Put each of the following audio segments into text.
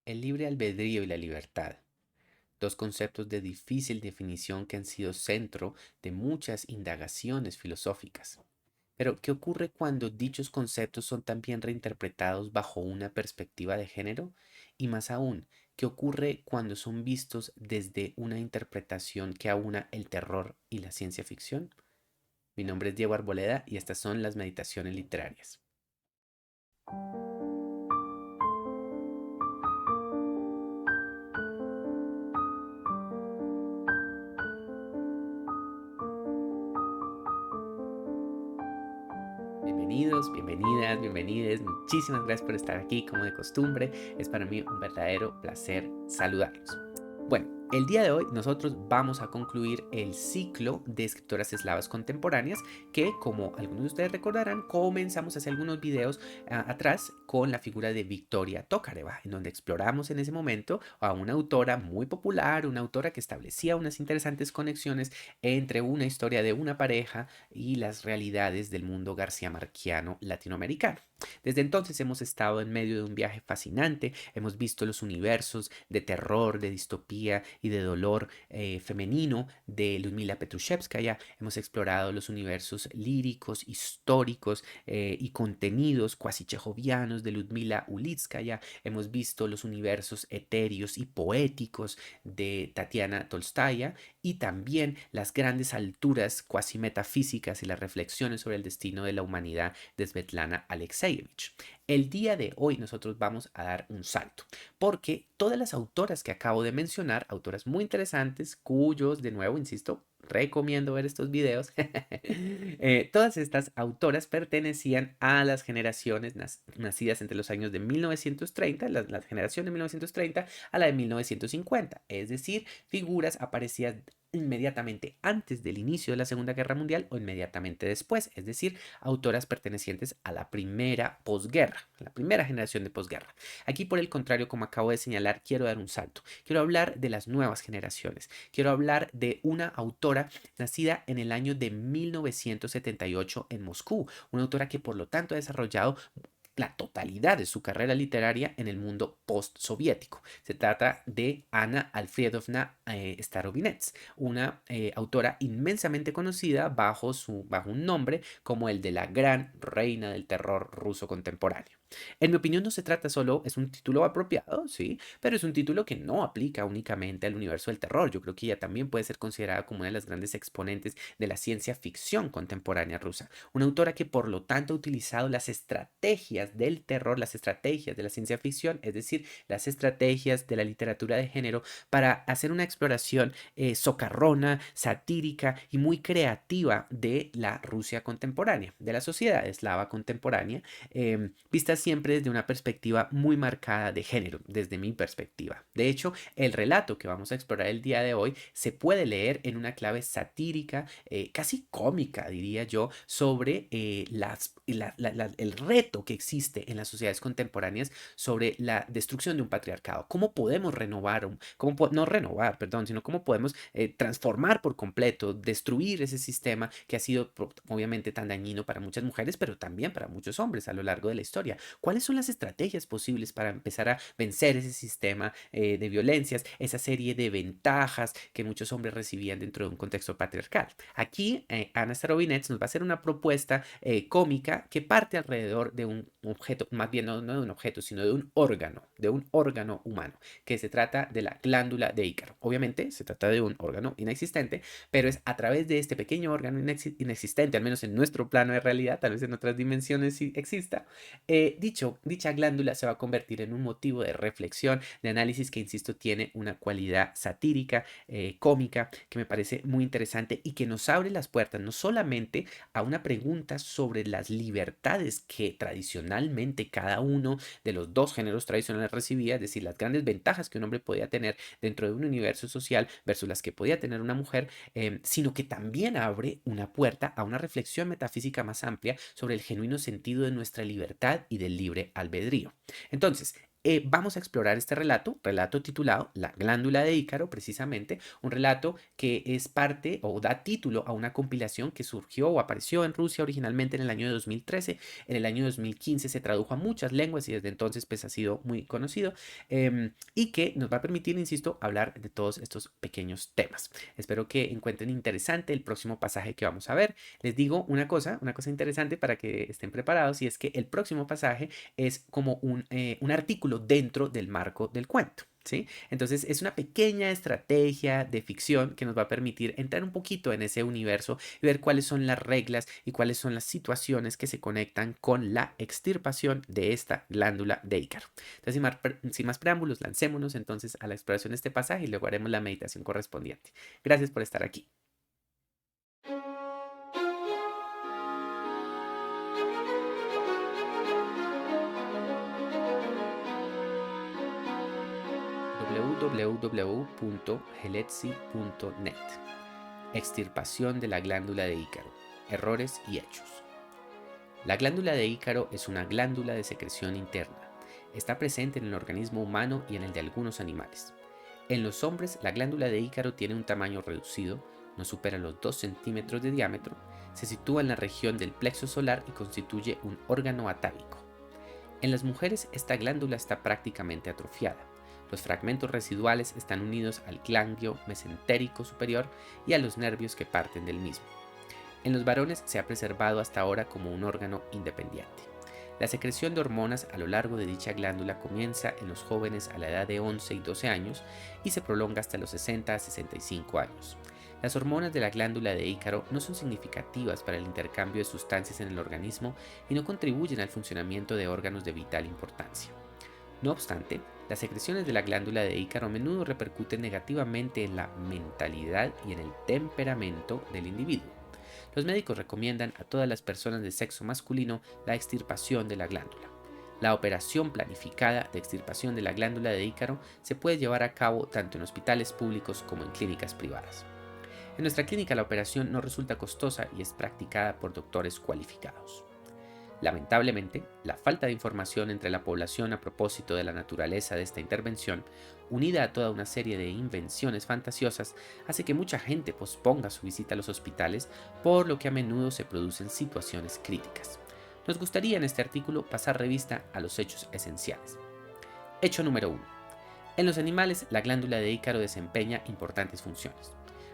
El libre albedrío y la libertad, dos conceptos de difícil definición que han sido centro de muchas indagaciones filosóficas. Pero, ¿qué ocurre cuando dichos conceptos son también reinterpretados bajo una perspectiva de género? Y más aún, ¿qué ocurre cuando son vistos desde una interpretación que aúna el terror y la ciencia ficción? Mi nombre es Diego Arboleda y estas son las meditaciones literarias. Bienvenidos, bienvenidas, bienvenides. Muchísimas gracias por estar aquí, como de costumbre. Es para mí un verdadero placer saludarlos. Bueno, el día de hoy nosotros vamos a concluir el ciclo de escritoras eslavas contemporáneas que, como algunos de ustedes recordarán, comenzamos hace algunos videos atrás con la figura de Victoria Tokareva, en donde exploramos en ese momento a una autora muy popular, una autora que establecía unas interesantes conexiones entre una historia de una pareja y las realidades del mundo garcía-marquiano latinoamericano. Desde entonces hemos estado en medio de un viaje fascinante, hemos visto los universos de terror, de distopía y de dolor femenino de Ludmila Petrushevskaya, hemos explorado los universos líricos, históricos y contenidos cuasi chejovianos de Ludmila Ulitskaya, hemos visto los universos etéreos y poéticos de Tatiana Tolstaya y también las grandes alturas cuasi metafísicas y las reflexiones sobre el destino de la humanidad de Svetlana Alexeyevich. El día de hoy nosotros vamos a dar un salto, porque todas las autoras que acabo de mencionar, autoras muy interesantes, cuyos, de nuevo, insisto, recomiendo ver estos videos, todas estas autoras pertenecían a las generaciones nacidas entre los años de 1930, la generación de 1930 a la de 1950, es decir, figuras aparecidas inmediatamente antes del inicio de la Segunda Guerra Mundial o inmediatamente después, es decir, autoras pertenecientes a la primera posguerra, la primera generación de posguerra. Aquí, por el contrario, como acabo de señalar, quiero dar un salto. Quiero hablar de las nuevas generaciones. Quiero hablar de una autora nacida en el año de 1978 en Moscú, una autora que por lo tanto ha desarrollado la totalidad de su carrera literaria en el mundo postsoviético. Se trata de Anna Alfredovna Starovinets, una autora inmensamente conocida bajo un nombre como el de la gran reina del terror ruso contemporáneo. En mi opinión no se trata solo, es un título apropiado, sí, pero es un título que no aplica únicamente al universo del terror. Yo creo que ella también puede ser considerada como una de las grandes exponentes de la ciencia ficción contemporánea rusa. Una autora que por lo tanto ha utilizado las estrategias del terror, las estrategias de la ciencia ficción, es decir, las estrategias de la literatura de género para hacer una exploración socarrona, satírica y muy creativa de la Rusia contemporánea, de la sociedad eslava contemporánea, vista siempre desde una perspectiva muy marcada de género, desde mi perspectiva. De hecho, el relato que vamos a explorar el día de hoy se puede leer en una clave satírica, casi cómica, diría yo, sobre el reto que existe en las sociedades contemporáneas sobre la destrucción de un patriarcado. ¿Cómo podemos renovar, no renovar, perdón, sino cómo podemos transformar por completo, destruir ese sistema que ha sido obviamente tan dañino para muchas mujeres, pero también para muchos hombres a lo largo de la historia? ¿Cuáles son las estrategias posibles para empezar a vencer ese sistema de violencias, esa serie de ventajas que muchos hombres recibían dentro de un contexto patriarcal? Aquí, Ana Starobinets nos va a hacer una propuesta cómica que parte alrededor de un objeto, más bien no de un objeto, sino de un órgano humano, que se trata de la glándula de Ícaro. Obviamente se trata de un órgano inexistente, pero es a través de este pequeño órgano inexistente, al menos en nuestro plano de realidad, tal vez en otras dimensiones sí exista, dicha glándula se va a convertir en un motivo de reflexión, de análisis que, insisto, tiene una cualidad satírica, cómica, que me parece muy interesante y que nos abre las puertas no solamente a una pregunta sobre las libertades que tradicionalmente cada uno de los dos géneros tradicionales recibía, es decir, las grandes ventajas que un hombre podía tener dentro de un universo social versus las que podía tener una mujer, sino que también abre una puerta a una reflexión metafísica más amplia sobre el genuino sentido de nuestra libertad y del libre albedrío. Entonces, vamos a explorar este relato titulado La glándula de Ícaro, precisamente, un relato que es parte o da título a una compilación que surgió o apareció en Rusia originalmente en el año 2013. En el año 2015 se tradujo a muchas lenguas y desde entonces pues ha sido muy conocido, y que nos va a permitir, insisto, hablar de todos estos pequeños temas. Espero que encuentren interesante el próximo pasaje que vamos a ver. Les digo una cosa interesante para que estén preparados, y es que el próximo pasaje es como un artículo dentro del marco del cuento. ¿Sí? Entonces es una pequeña estrategia de ficción que nos va a permitir entrar un poquito en ese universo y ver cuáles son las reglas y cuáles son las situaciones que se conectan con la extirpación de esta glándula de Ícaro. Entonces, sin más preámbulos, lancémonos entonces a la exploración de este pasaje y luego haremos la meditación correspondiente. Gracias por estar aquí. www.helezzi.net. Extirpación de la glándula de Ícaro. Errores y hechos. La glándula de Ícaro es una glándula de secreción interna. Está presente en el organismo humano y en el de algunos animales. En los hombres, la glándula de Ícaro tiene un tamaño reducido, no supera los 2 centímetros de diámetro, se sitúa en la región del plexo solar y constituye un órgano atávico. En las mujeres, esta glándula está prácticamente atrofiada. Los fragmentos residuales están unidos al ganglio mesentérico superior y a los nervios que parten del mismo. En los varones se ha preservado hasta ahora como un órgano independiente. La secreción de hormonas a lo largo de dicha glándula comienza en los jóvenes a la edad de 11 y 12 años y se prolonga hasta los 60 a 65 años. Las hormonas de la glándula de Ícaro no son significativas para el intercambio de sustancias en el organismo y no contribuyen al funcionamiento de órganos de vital importancia. No obstante, las secreciones de la glándula de Ícaro a menudo repercuten negativamente en la mentalidad y en el temperamento del individuo. Los médicos recomiendan a todas las personas de sexo masculino la extirpación de la glándula. La operación planificada de extirpación de la glándula de Ícaro se puede llevar a cabo tanto en hospitales públicos como en clínicas privadas. En nuestra clínica la operación no resulta costosa y es practicada por doctores cualificados. Lamentablemente, la falta de información entre la población a propósito de la naturaleza de esta intervención, unida a toda una serie de invenciones fantasiosas, hace que mucha gente posponga su visita a los hospitales, por lo que a menudo se producen situaciones críticas. Nos gustaría en este artículo pasar revista a los hechos esenciales. Hecho número 1. En los animales, la glándula de Ícaro desempeña importantes funciones.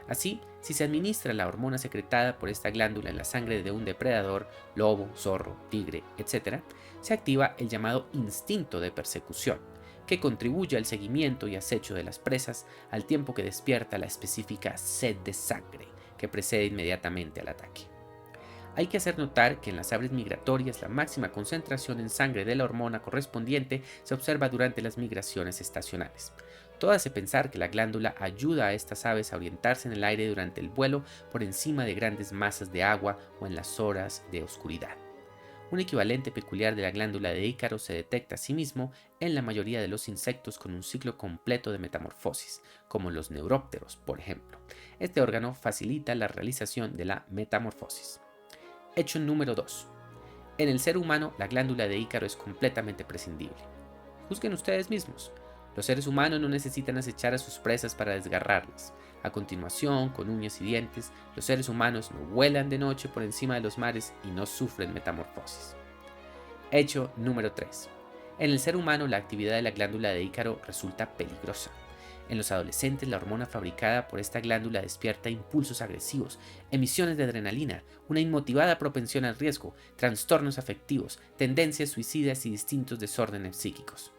Así, si se administra la hormona secretada por esta glándula en la sangre de un depredador, lobo, zorro, tigre, etc., se activa el llamado instinto de persecución, que contribuye al seguimiento y acecho de las presas, al tiempo que despierta la específica sed de sangre que precede inmediatamente al ataque. Hay que hacer notar que en las aves migratorias la máxima concentración en sangre de la hormona correspondiente se observa durante las migraciones estacionales. Todo hace pensar que la glándula ayuda a estas aves a orientarse en el aire durante el vuelo por encima de grandes masas de agua o en las horas de oscuridad. Un equivalente peculiar de la glándula de Ícaro se detecta asimismo en la mayoría de los insectos con un ciclo completo de metamorfosis, como los neurópteros, por ejemplo. Este órgano facilita la realización de la metamorfosis. Hecho número 2. En el ser humano, la glándula de Ícaro es completamente prescindible. Juzguen ustedes mismos. Los seres humanos no necesitan acechar a sus presas para desgarrarlas. A continuación, con uñas y dientes, los seres humanos no vuelan de noche por encima de los mares y no sufren metamorfosis. Hecho número 3. En el ser humano, la actividad de la glándula de Ícaro resulta peligrosa. En los adolescentes, la hormona fabricada por esta glándula despierta impulsos agresivos, emisiones de adrenalina, una inmotivada propensión al riesgo, trastornos afectivos, tendencias suicidas y distintos desórdenes psíquicos.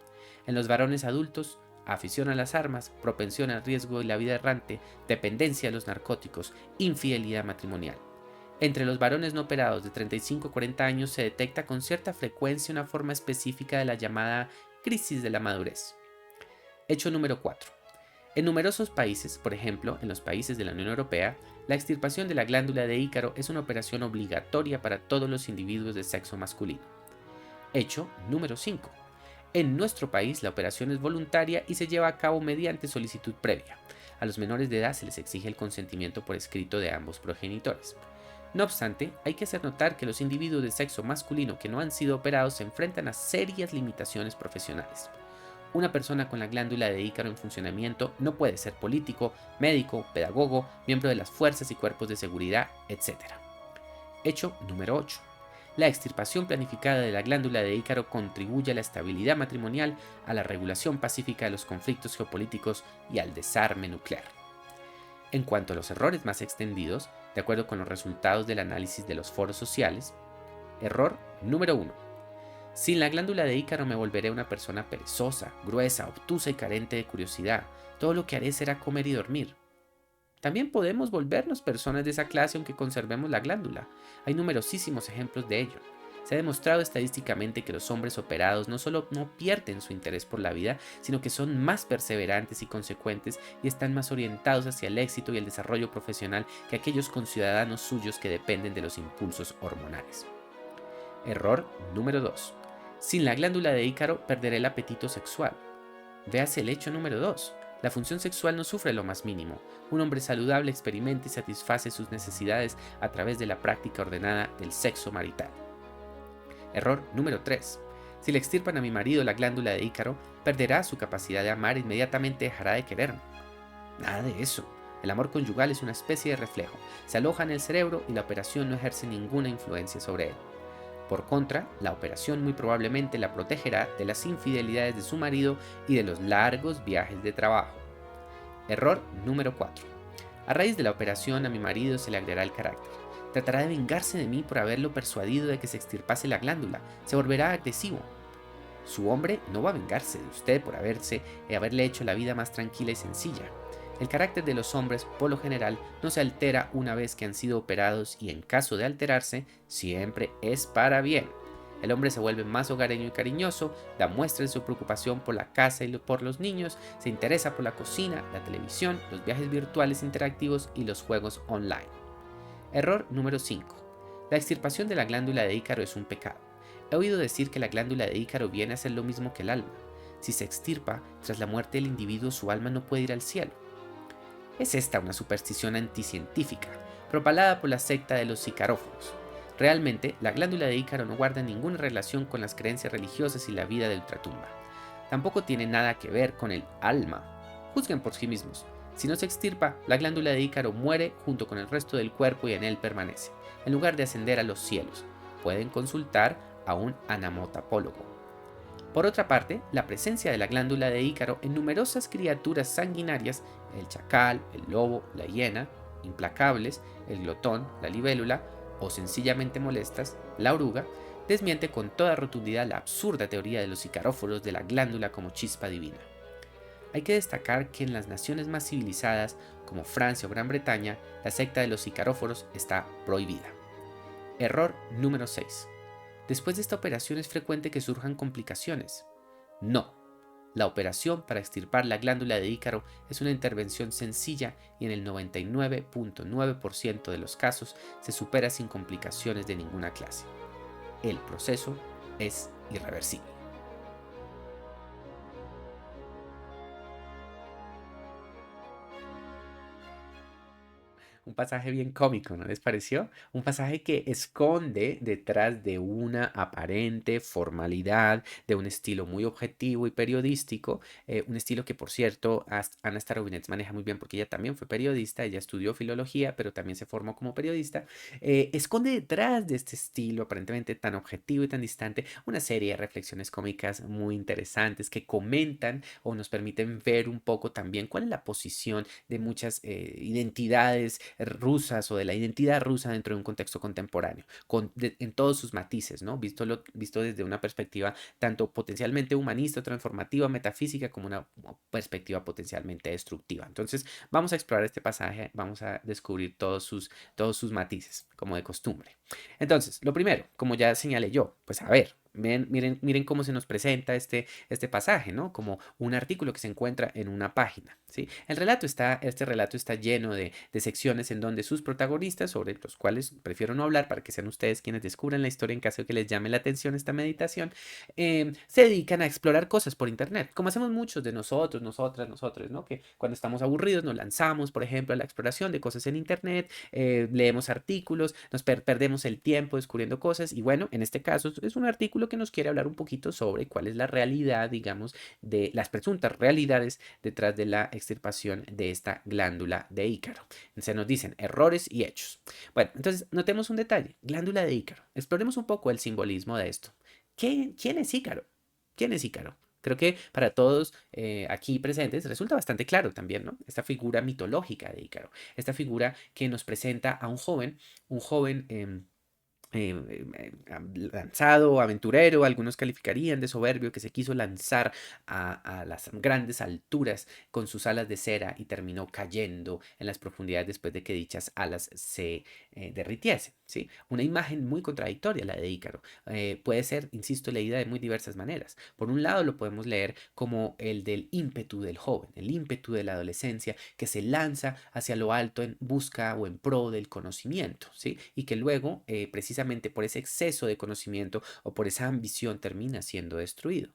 En los varones adultos, afición a las armas, propensión al riesgo y la vida errante, dependencia de los narcóticos, infidelidad matrimonial. Entre los varones no operados de 35 a 40 años se detecta con cierta frecuencia una forma específica de la llamada crisis de la madurez. Hecho número 4. En numerosos países, por ejemplo en los países de la Unión Europea, la extirpación de la glándula de Ícaro es una operación obligatoria para todos los individuos de sexo masculino. Hecho número 5. En nuestro país la operación es voluntaria y se lleva a cabo mediante solicitud previa. A los menores de edad se les exige el consentimiento por escrito de ambos progenitores. No obstante, hay que hacer notar que los individuos de sexo masculino que no han sido operados se enfrentan a serias limitaciones profesionales. Una persona con la glándula de Ícaro en funcionamiento no puede ser político, médico, pedagogo, miembro de las fuerzas y cuerpos de seguridad, etc. Hecho número 8. La extirpación planificada de la glándula de Ícaro contribuye a la estabilidad matrimonial, a la regulación pacífica de los conflictos geopolíticos y al desarme nuclear. En cuanto a los errores más extendidos, de acuerdo con los resultados del análisis de los foros sociales, error número 1. Sin la glándula de Ícaro me volveré una persona perezosa, gruesa, obtusa y carente de curiosidad. Todo lo que haré será comer y dormir. También podemos volvernos personas de esa clase aunque conservemos la glándula. Hay numerosísimos ejemplos de ello. Se ha demostrado estadísticamente que los hombres operados no solo no pierden su interés por la vida, sino que son más perseverantes y consecuentes y están más orientados hacia el éxito y el desarrollo profesional que aquellos conciudadanos suyos que dependen de los impulsos hormonales. Error número 2. Sin la glándula de Ícaro perderé el apetito sexual. Véase el hecho número 2. La función sexual no sufre lo más mínimo. Un hombre saludable experimenta y satisface sus necesidades a través de la práctica ordenada del sexo marital. Error número 3. Si le extirpan a mi marido la glándula de Ícaro, perderá su capacidad de amar e inmediatamente dejará de quererme. Nada de eso. El amor conyugal es una especie de reflejo. Se aloja en el cerebro y la operación no ejerce ninguna influencia sobre él. Por contra, la operación muy probablemente la protegerá de las infidelidades de su marido y de los largos viajes de trabajo. Error número 4. A raíz de la operación a mi marido se le agregará el carácter. Tratará de vengarse de mí por haberlo persuadido de que se extirpase la glándula. Se volverá agresivo. Su hombre no va a vengarse de usted por haberle hecho la vida más tranquila y sencilla. El carácter de los hombres, por lo general, no se altera una vez que han sido operados y en caso de alterarse, siempre es para bien. El hombre se vuelve más hogareño y cariñoso, da muestra de su preocupación por la casa y por los niños, se interesa por la cocina, la televisión, los viajes virtuales interactivos y los juegos online. Error número 5. La extirpación de la glándula de Ícaro es un pecado. He oído decir que la glándula de Ícaro viene a ser lo mismo que el alma. Si se extirpa, tras la muerte del individuo su alma no puede ir al cielo. Es esta una superstición anticientífica, propalada por la secta de los icaróforos. Realmente, la glándula de Ícaro no guarda ninguna relación con las creencias religiosas y la vida de ultratumba. Tampoco tiene nada que ver con el alma. Juzguen por sí mismos. Si no se extirpa, la glándula de Ícaro muere junto con el resto del cuerpo y en él permanece, en lugar de ascender a los cielos. Pueden consultar a un anamotapólogo. Por otra parte, la presencia de la glándula de Ícaro en numerosas criaturas sanguinarias, el chacal, el lobo, la hiena, implacables, el glotón, la libélula, o sencillamente molestas, la oruga, desmiente con toda rotundidad la absurda teoría de los icaróforos de la glándula como chispa divina. Hay que destacar que en las naciones más civilizadas, como Francia o Gran Bretaña, la secta de los icaróforos está prohibida. Error número 6. Después de esta operación es frecuente que surjan complicaciones. No. La operación para extirpar la glándula de Ícaro es una intervención sencilla y en el 99.9% de los casos se supera sin complicaciones de ninguna clase. El proceso es irreversible. Un pasaje bien cómico, ¿no les pareció? Un pasaje que esconde detrás de una aparente formalidad, de un estilo muy objetivo y periodístico, un estilo que, por cierto, Ana Starobinets maneja muy bien porque ella también fue periodista, ella estudió filología, pero también se formó como periodista. Esconde detrás de este estilo aparentemente tan objetivo y tan distante una serie de reflexiones cómicas muy interesantes que comentan o nos permiten ver un poco también cuál es la posición de muchas identidades rusas o de la identidad rusa dentro de un contexto contemporáneo, en todos sus matices, ¿no? Visto desde una perspectiva tanto potencialmente humanista, transformativa, metafísica, como una perspectiva potencialmente destructiva. Entonces, vamos a explorar este pasaje, vamos a descubrir todos sus matices, como de costumbre. Entonces, lo primero, como ya señalé yo, pues a ver, miren cómo se nos presenta este pasaje, ¿no? Como un artículo que se encuentra en una página, ¿sí? Este relato está lleno de secciones en donde sus protagonistas, sobre los cuales prefiero no hablar para que sean ustedes quienes descubran la historia en caso de que les llame la atención esta meditación, se dedican a explorar cosas por internet, como hacemos muchos de nosotros, nosotros, ¿no? Que cuando estamos aburridos nos lanzamos, por ejemplo, a la exploración de cosas en internet, leemos artículos, perdemos el tiempo descubriendo cosas y bueno, en este caso es un artículo artículo que nos quiere hablar un poquito sobre cuál es la realidad, digamos, de las presuntas realidades detrás de la extirpación de esta glándula de Ícaro. Se nos dicen errores y hechos. Bueno, entonces notemos un detalle, glándula de Ícaro. Exploremos un poco el simbolismo de esto. ¿Quién es Ícaro? ¿Quién es Ícaro? Creo que para todos aquí presentes resulta bastante claro también, ¿no? Esta figura mitológica de Ícaro, esta figura que nos presenta a un joven lanzado, aventurero, algunos calificarían de soberbio, que se quiso lanzar a las grandes alturas con sus alas de cera y terminó cayendo en las profundidades después de que dichas alas se derritiesen, ¿sí? Una imagen muy contradictoria la de Ícaro. Puede ser, insisto, leída de muy diversas maneras. Por un lado lo podemos leer como el del ímpetu del joven, el ímpetu de la adolescencia que se lanza hacia lo alto en busca o en pro del conocimiento, ¿sí? Y que luego, precisamente por ese exceso de conocimiento o por esa ambición, termina siendo destruido.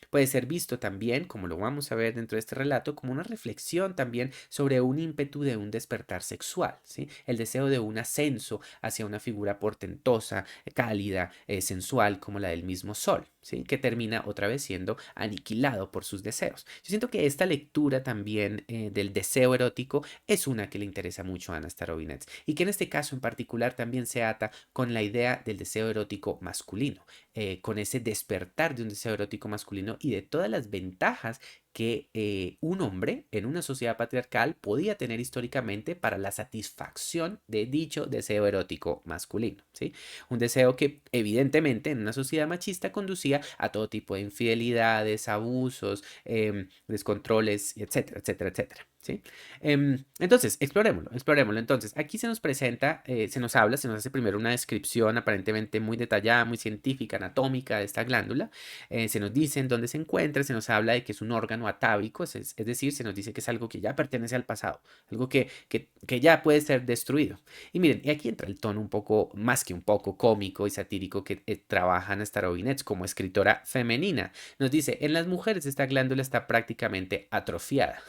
Puede ser visto también, como lo vamos a ver dentro de este relato, como una reflexión también sobre un ímpetu de un despertar sexual, ¿sí? El deseo de un ascenso hacia una figura portentosa, cálida, sensual, como la del mismo sol, ¿sí? Que termina otra vez siendo aniquilado por sus deseos. Yo siento que esta lectura también del deseo erótico es una que le interesa mucho a Ana Starobinets y que en este caso en particular también se ata con la idea del deseo erótico masculino, con ese despertar de un deseo erótico masculino y de todas las ventajas que un hombre en una sociedad patriarcal podía tener históricamente para la satisfacción de dicho deseo erótico masculino, ¿sí? Un deseo que evidentemente en una sociedad machista conducía a todo tipo de infidelidades, abusos, descontroles, etcétera, etcétera, etcétera, ¿sí? Entonces, explorémoslo. Entonces, aquí se nos presenta, se nos habla, se nos hace primero una descripción aparentemente muy detallada, muy científica, anatómica de esta glándula. Se nos dice en dónde se encuentra, se nos habla de que es un órgano atávico, es decir, se nos dice que es algo que ya pertenece al pasado, algo que ya puede ser destruido. Y miren, y aquí entra el tono un poco, más que un poco cómico y satírico que trabaja Ana Starobinets como escritora femenina. Nos dice, en las mujeres esta glándula está prácticamente atrofiada.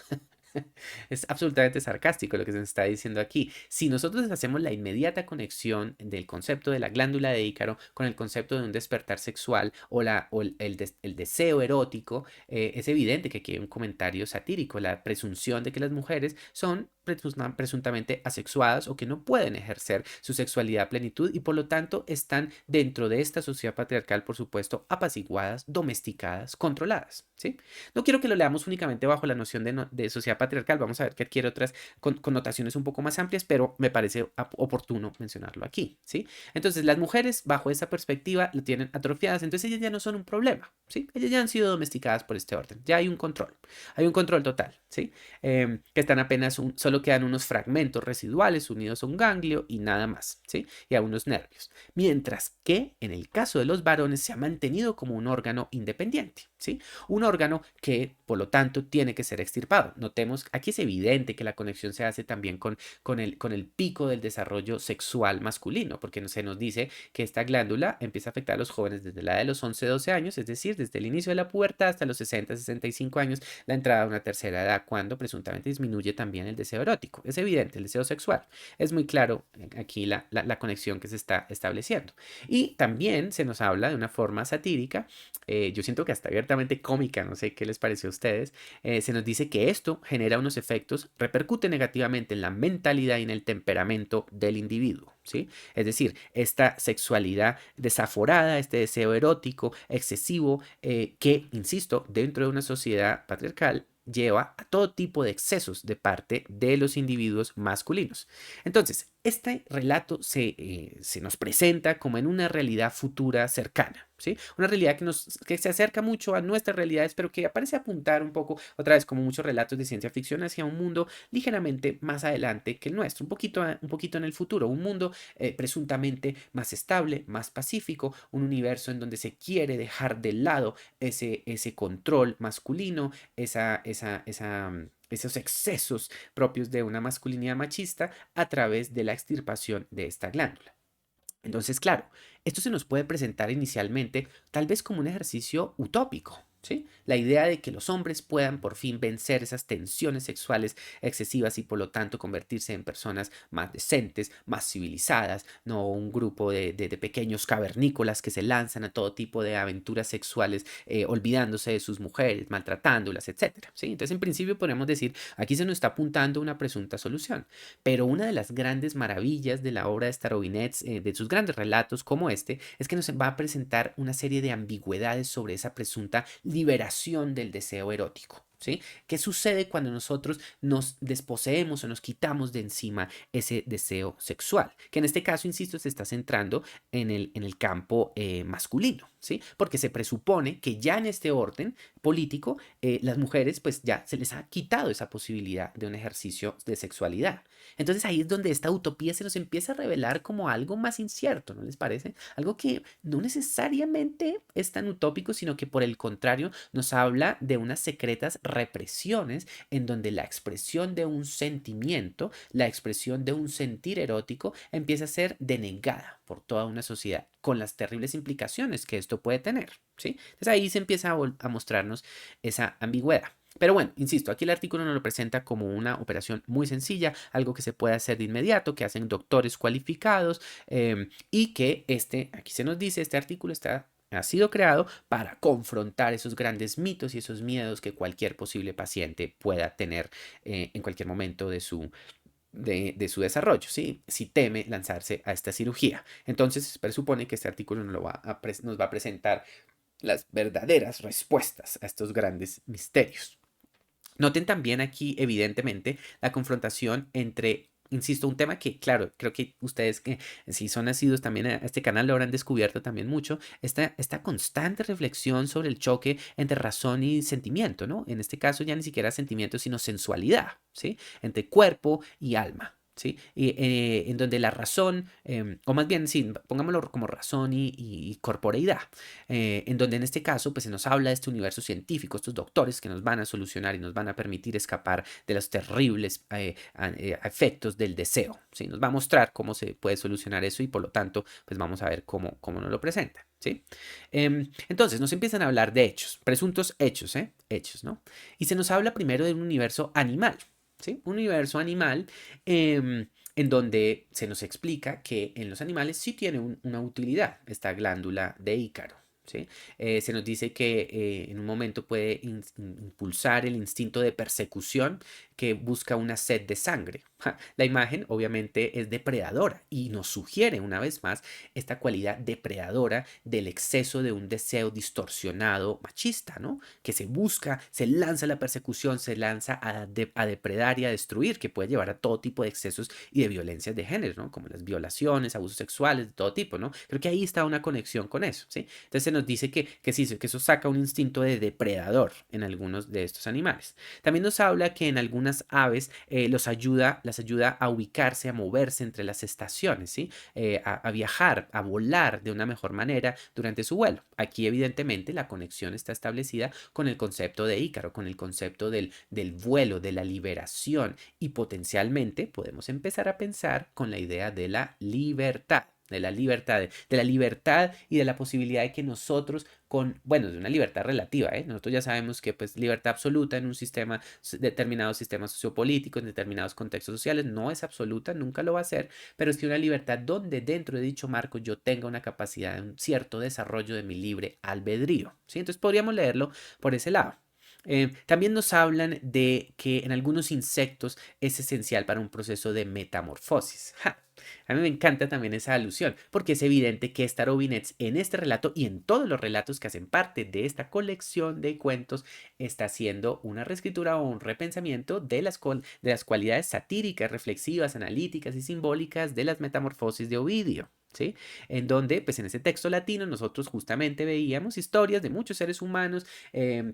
Es absolutamente sarcástico lo que se nos está diciendo aquí. Si nosotros hacemos la inmediata conexión del concepto de la glándula de Ícaro con el concepto de un despertar sexual o el deseo erótico, es evidente que aquí hay un comentario satírico, la presunción de que las mujeres son presuntamente asexuadas o que no pueden ejercer su sexualidad a plenitud y por lo tanto están dentro de esta sociedad patriarcal, por supuesto, apaciguadas, domesticadas, controladas, ¿sí? No quiero que lo leamos únicamente bajo la noción de sociedad patriarcal, vamos a ver que adquiere otras connotaciones un poco más amplias, pero me parece oportuno mencionarlo aquí, ¿sí? Entonces, las mujeres bajo esa perspectiva lo tienen atrofiadas, entonces ellas ya no son un problema, ¿sí? Ellas ya han sido domesticadas por este orden, ya hay un control total, ¿sí? Que están apenas, solo quedan unos fragmentos residuales unidos a un ganglio y nada más, ¿sí? Y a unos nervios. Mientras que en el caso de los varones se ha mantenido como un órgano independiente, ¿sí? Un órgano que, por lo tanto, tiene que ser extirpado. Notemos, aquí es evidente que la conexión se hace también con el pico del desarrollo sexual masculino, porque se nos dice que esta glándula empieza a afectar a los jóvenes desde la edad de los 11, 12 años, es decir, desde el inicio de la pubertad hasta los 60, 65 años, la entrada a una tercera edad, cuando presuntamente disminuye también el deseo erótico. Es evidente, el deseo sexual. Es muy claro aquí la conexión que se está estableciendo. Y también se nos habla de una forma satírica, yo siento que hasta abiertamente cómica, no sé qué les pareció a ustedes, se nos dice que esto genera unos efectos, repercute negativamente en la mentalidad y en el temperamento del individuo, ¿sí? Es decir, esta sexualidad desaforada, este deseo erótico excesivo, que, insisto, dentro de una sociedad patriarcal, lleva a todo tipo de excesos de parte de los individuos masculinos. Entonces, este relato se nos presenta como en una realidad futura cercana, ¿sí? Una realidad que se acerca mucho a nuestras realidades, pero que parece apuntar un poco, otra vez, como muchos relatos de ciencia ficción, hacia un mundo ligeramente más adelante que el nuestro, un poquito en el futuro, un mundo presuntamente más estable, más pacífico, un universo en donde se quiere dejar de lado ese control masculino, esos excesos propios de una masculinidad machista a través de la extirpación de esta glándula. Entonces, claro, esto se nos puede presentar inicialmente tal vez como un ejercicio utópico, ¿sí? La idea de que los hombres puedan por fin vencer esas tensiones sexuales excesivas y por lo tanto convertirse en personas más decentes, más civilizadas, no un grupo de pequeños cavernícolas que se lanzan a todo tipo de aventuras sexuales, olvidándose de sus mujeres, maltratándolas, etcétera, ¿sí? Entonces, en principio podemos decir, aquí se nos está apuntando una presunta solución, pero una de las grandes maravillas de la obra de Starobinets, de sus grandes relatos como este, es que nos va a presentar una serie de ambigüedades sobre esa presunta liberación del deseo erótico. ¿Sí? ¿Qué sucede cuando nosotros nos desposeemos o nos quitamos de encima ese deseo sexual? Que en este caso, insisto, se está centrando en el campo masculino, ¿sí? Porque se presupone que ya en este orden político, las mujeres pues ya se les ha quitado esa posibilidad de un ejercicio de sexualidad. Entonces ahí es donde esta utopía se nos empieza a revelar como algo más incierto, ¿no les parece? Algo que no necesariamente es tan utópico, sino que por el contrario nos habla de unas secretas represiones en donde la expresión de un sentimiento, la expresión de un sentir erótico empieza a ser denegada por toda una sociedad, con las terribles implicaciones que esto puede tener, ¿sí? Entonces ahí se empieza a mostrarnos esa ambigüedad. Pero bueno, insisto, aquí el artículo nos lo presenta como una operación muy sencilla, algo que se puede hacer de inmediato, que hacen doctores cualificados, y que aquí se nos dice, este artículo ha sido creado para confrontar esos grandes mitos y esos miedos que cualquier posible paciente pueda tener en cualquier momento de su desarrollo, ¿sí? Si teme lanzarse a esta cirugía. Entonces, se presupone que este artículo nos va a presentar las verdaderas respuestas a estos grandes misterios. Noten también aquí, evidentemente, la confrontación entre, insisto, un tema que, claro, creo que ustedes que si son nacidos también a este canal lo habrán descubierto también mucho, esta constante reflexión sobre el choque entre razón y sentimiento, ¿no? En este caso ya ni siquiera sentimiento, sino sensualidad, ¿sí? Entre cuerpo y alma. ¿Sí? En donde la razón, o más bien, sí, pongámoslo como razón y corporeidad, en donde en este caso pues se nos habla de este universo científico, estos doctores que nos van a solucionar y nos van a permitir escapar de los terribles efectos del deseo, ¿sí? Nos va a mostrar cómo se puede solucionar eso y por lo tanto pues vamos a ver cómo nos lo presenta, ¿sí? Entonces nos empiezan a hablar de hechos, presuntos hechos, hechos, ¿no? Y se nos habla primero de un universo animal, ¿sí? Un universo animal en donde se nos explica que en los animales sí tiene una utilidad esta glándula de Ícaro. ¿Sí? Se nos dice que en un momento puede impulsar el instinto de persecución que busca una sed de sangre. La imagen obviamente es depredadora y nos sugiere una vez más esta cualidad depredadora del exceso de un deseo distorsionado machista, ¿no? Que se busca, se lanza a la persecución, se lanza a depredar y a destruir, que puede llevar a todo tipo de excesos y de violencias de género, ¿no? Como las violaciones, abusos sexuales, de todo tipo, ¿no? Creo que ahí está una conexión con eso, ¿sí? Entonces se nos dice que sí, que eso saca un instinto de depredador en algunos de estos animales. También nos habla que en algunas aves las ayuda a ubicarse, a moverse entre las estaciones, ¿sí? A viajar, a volar de una mejor manera durante su vuelo. Aquí evidentemente la conexión está establecida con el concepto de Ícaro, con el concepto del vuelo, de la liberación y potencialmente podemos empezar a pensar con la idea de la libertad. De la libertad y de la posibilidad de que nosotros bueno, de una libertad relativa, ¿eh? Nosotros ya sabemos que pues libertad absoluta en un sistema, determinados sistemas sociopolíticos, en determinados contextos sociales, no es absoluta, nunca lo va a ser, pero es que una libertad donde dentro de dicho marco yo tenga una capacidad de un cierto desarrollo de mi libre albedrío, ¿sí? Entonces podríamos leerlo por ese lado. También nos hablan de que en algunos insectos es esencial para un proceso de metamorfosis. ¡Ja! A mí me encanta también esa alusión, porque es evidente que Starobinets en este relato y en todos los relatos que hacen parte de esta colección de cuentos está haciendo una reescritura o un repensamiento de las cualidades satíricas, reflexivas, analíticas y simbólicas de las metamorfosis de Ovidio. ¿Sí? En donde, pues en ese texto latino, nosotros justamente veíamos historias de muchos seres humanos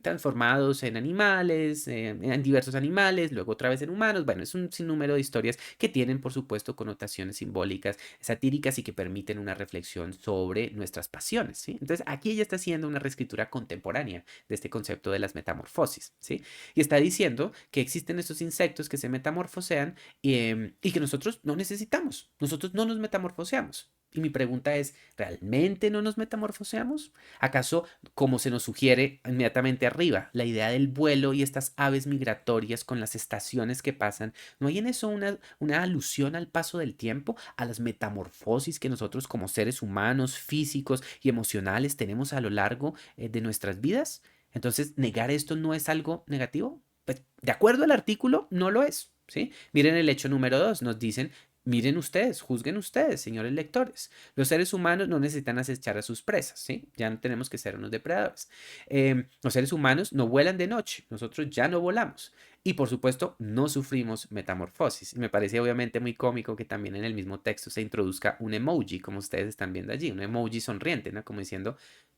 transformados en animales, en diversos animales, luego otra vez en humanos. Bueno, es un sinnúmero de historias que tienen, por supuesto, connotaciones simbólicas, satíricas y que permiten una reflexión sobre nuestras pasiones, ¿sí? Entonces, aquí ella está haciendo una reescritura contemporánea de este concepto de las metamorfosis, ¿sí? Y está diciendo que existen estos insectos que se metamorfosean y que nosotros no necesitamos, nosotros no nos metamorfoseamos. Y mi pregunta es, ¿realmente no nos metamorfoseamos? ¿Acaso, como se nos sugiere inmediatamente arriba, la idea del vuelo y estas aves migratorias con las estaciones que pasan, ¿no hay en eso una alusión al paso del tiempo, a las metamorfosis que nosotros como seres humanos, físicos y emocionales tenemos a lo largo de nuestras vidas? Entonces, ¿negar esto no es algo negativo? Pues, de acuerdo al artículo, no lo es. ¿Sí? Miren el hecho número 2, nos dicen, miren ustedes, juzguen ustedes, señores lectores. Los seres humanos no necesitan acechar a sus presas, ¿sí? Ya no tenemos que ser unos depredadores. Los seres humanos no vuelan de noche, nosotros ya no volamos. Y por supuesto, no sufrimos metamorfosis. Y me parece obviamente muy cómico que también en el mismo texto se introduzca un emoji, como ustedes están viendo allí, un emoji sonriente, ¿no? Como diciendo,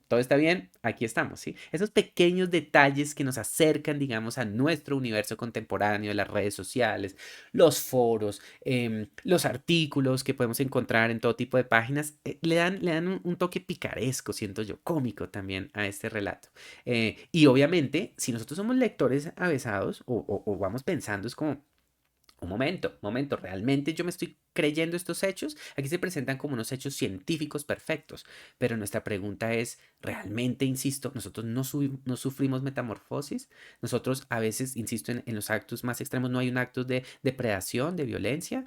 todo está bien, aquí estamos, ¿sí? Esos pequeños detalles que nos acercan, digamos, a nuestro universo contemporáneo, las redes sociales, los foros, los artículos que podemos encontrar en todo tipo de páginas, le dan un toque picaresco, siento yo, cómico también a este relato. Y obviamente, si nosotros somos lectores avesados o vamos pensando, es como, momento, ¿realmente yo me estoy creyendo estos hechos? Aquí se presentan como unos hechos científicos perfectos, pero nuestra pregunta es, ¿realmente, insisto, nosotros no sufrimos metamorfosis? Nosotros a veces, insisto, en los actos más extremos no hay un acto de depredación, de violencia,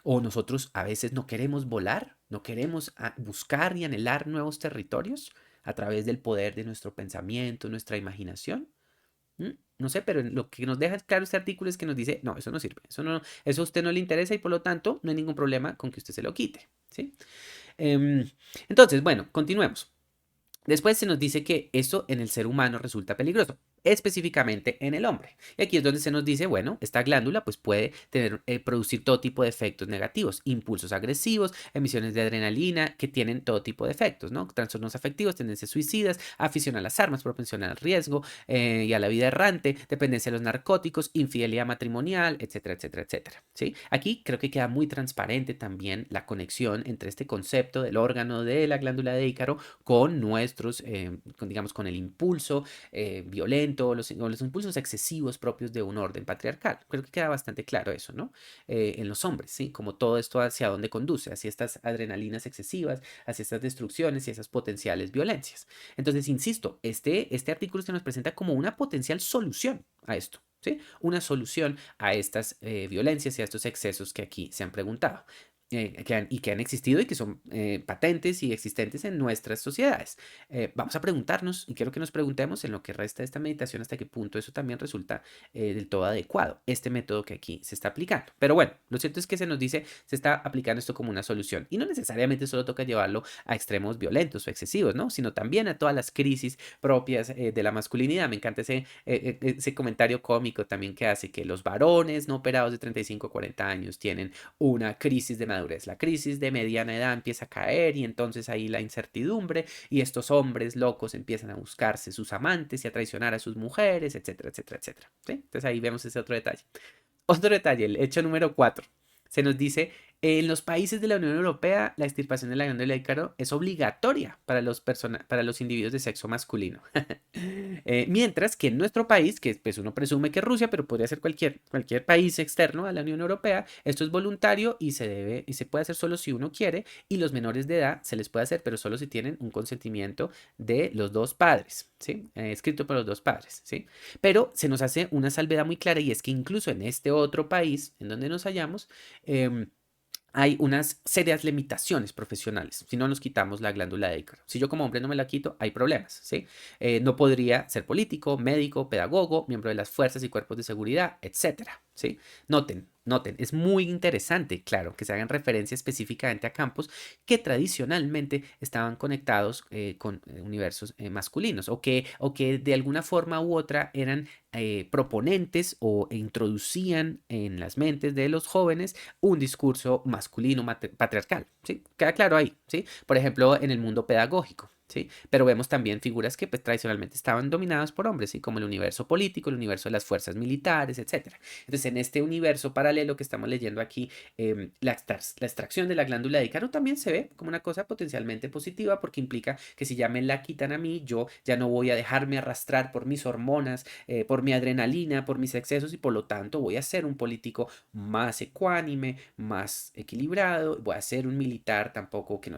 o nosotros a veces no queremos volar, no queremos buscar y anhelar nuevos territorios a través del poder de nuestro pensamiento, nuestra imaginación. No sé, pero lo que nos deja claro este artículo es que nos dice, no, eso no sirve, eso a usted no le interesa y por lo tanto no hay ningún problema con que usted se lo quite, ¿sí? Em, entonces, bueno, continuemos. Después se nos dice que eso en el ser humano resulta peligroso, específicamente en el hombre. Y aquí es donde se nos dice, bueno, esta glándula pues puede producir todo tipo de efectos negativos, impulsos agresivos, emisiones de adrenalina que tienen todo tipo de efectos, ¿no? Trastornos afectivos, tendencias suicidas, afición a las armas, propensión al riesgo y a la vida errante, dependencia de los narcóticos, infidelidad matrimonial, etcétera, etcétera, etcétera, ¿sí? Aquí creo que queda muy transparente también la conexión entre este concepto del órgano de la glándula de Ícaro con nuestros, digamos, con el impulso violento, los impulsos excesivos propios de un orden patriarcal. Creo que queda bastante claro eso, ¿no? En los hombres, ¿sí? Como todo esto hacia dónde conduce, hacia estas adrenalinas excesivas, hacia estas destrucciones y esas potenciales violencias. Entonces, insisto, este artículo se nos presenta como una potencial solución a esto. ¿Sí? Una solución a estas violencias y a estos excesos que aquí se han preguntado que han existido y que son patentes y existentes en nuestras sociedades. Vamos a preguntarnos, y quiero que nos preguntemos en lo que resta de esta meditación hasta qué punto eso también resulta del todo adecuado, este método que aquí se está aplicando. Pero bueno, lo cierto es que se nos dice, se está aplicando esto como una solución, y no necesariamente solo toca llevarlo a extremos violentos o excesivos, ¿no? Sino también a todas las crisis propias de la masculinidad. Me encanta ese comentario cómico también que hace que los varones no operados de 35 a 40 años tienen una crisis de madurez. La crisis de mediana edad empieza a caer y entonces ahí la incertidumbre y estos hombres locos empiezan a buscarse sus amantes y a traicionar a sus mujeres, etcétera, etcétera, etcétera. ¿Sí? Entonces ahí vemos ese otro detalle. Otro detalle, el hecho número 4. Se nos dice, en los países de la Unión Europea, la extirpación de la glándula de Ícaro es obligatoria para los individuos de sexo masculino. Mientras que en nuestro país, que pues uno presume que es Rusia, pero podría ser cualquier país externo a la Unión Europea, esto es voluntario y se puede hacer solo si uno quiere, y los menores de edad se les puede hacer, pero solo si tienen un consentimiento de los dos padres, ¿sí? Escrito por los dos padres, ¿sí? Pero se nos hace una salvedad muy clara y es que incluso en este otro país en donde nos hallamos, em, hay unas serias limitaciones profesionales si no nos quitamos la glándula de Ícaro. Si yo como hombre no me la quito, hay problemas, ¿sí? No podría ser político, médico, pedagogo, miembro de las fuerzas y cuerpos de seguridad, etcétera, ¿sí? Noten, es muy interesante, claro, que se hagan referencia específicamente a campos que tradicionalmente estaban conectados con universos masculinos o que de alguna forma u otra eran proponentes o introducían en las mentes de los jóvenes un discurso masculino patriarcal, ¿sí? Queda claro ahí, ¿sí? Por ejemplo, en el mundo pedagógico, ¿sí? Pero vemos también figuras que pues, tradicionalmente estaban dominadas por hombres, ¿sí? Como el universo político, el universo de las fuerzas militares, etcétera. Entonces, en este universo paralelo que estamos leyendo aquí, la extracción de la glándula de Ícaro también se ve como una cosa potencialmente positiva porque implica que si ya me la quitan a mí, yo ya no voy a dejarme arrastrar por mis hormonas, por mi adrenalina, por mis excesos y por lo tanto voy a ser un político más ecuánime, más equilibrado, voy a ser un militar tampoco que no